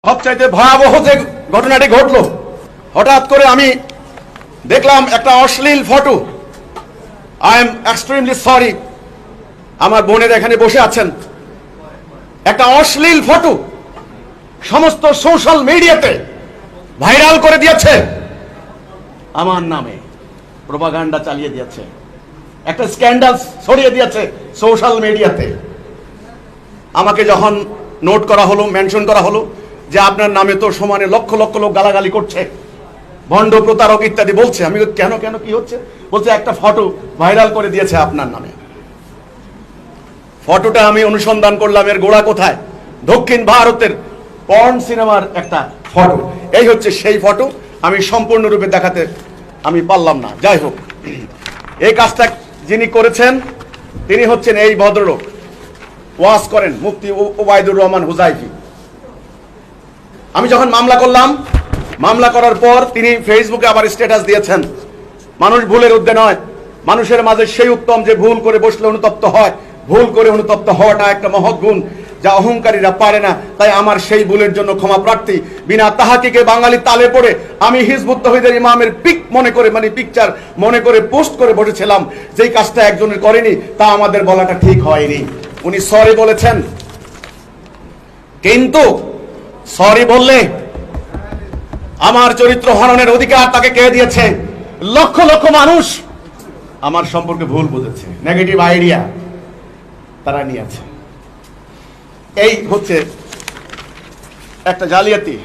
সবচাইতে ভয়াবহ যে ঘটনাটি ঘটলো, হঠাৎ করে আমি দেখলাম একটা অশ্লীল photo. I am extremely sorry, আমার বোনের এখানে বসে আছেন। একটা অশ্লীল ফটো সমস্ত সোশ্যাল মিডিয়াতে ভাইরাল করে দিয়েছে, আমার নামে প্রোপাগান্ডা চালিয়ে দিয়েছে, একটা স্ক্যান্ডাল ছড়িয়ে দিয়েছে সোশ্যাল মিডিয়াতে। আমাকে যখন নোট করা হলো, মেনশন করা হলো যে আপনার নামে তো সমানে লক্ষ লক্ষ লোক গালাগালি করছে, ভণ্ড প্রতারক ইত্যাদি বলছে, আমি কেন কেন কি হচ্ছে? বলছে একটা ফটো ভাইরাল করে দিয়েছে আপনার নামে। ফটোটা আমি অনুসন্ধান করলাম, এর গোড়া কোথায়? দক্ষিণ ভারতের পর্ন সিনেমার একটা ফটো। এই হচ্ছে সেই ফটো, আমি সম্পূর্ণরূপে দেখাতে আমি পারলাম না। যাই হোক, এই কাজটা যিনি করেছেন তিনি হচ্ছেন এই ভদ্রলোক, ওয়াজ করেন মুফতি ওবায়দুর রহমান হুজাইফি। আমি যখন মামলা করলাম, মামলা করার পর তিনি ফেসবুকে আবার স্ট্যাটাস দিয়েছেন, মানুষ ভুলের ঊর্ধ্বে নয়, মানুষের মাঝে সেই উত্তম যে ভুল করে বসলে অনুতপ্ত হয়। ভুল করে অনুতপ্ত হওয়াটা একটা মহৎ গুণ, যা অহংকারীরা পারে না। তাই আমার সেই ভুলের জন্য ক্ষমা প্রার্থী। বিনা তাহাকিকে বাঙালি তালে পড়ে আমি হিজবুত তৌহিদের ইমামের পিক মনে করে, মানে পিকচার মনে করে পোস্ট করে বসেছিলাম। যেই কাজটা একজনের করেনি, তা আমাদের বলাটা ঠিক হয়নি। উনি সরি বলেছেন, কিন্তু সরি বললে আমার চরিত্র হননের অধিকার তাকে কে দিয়েছে? লক্ষ লক্ষ মানুষ আমার সম্পর্কে ভুল বুঝেছে, নেগেটিভ আইডিয়া তারা নিয়েছে। এই হচ্ছে একটা জালিয়াতি।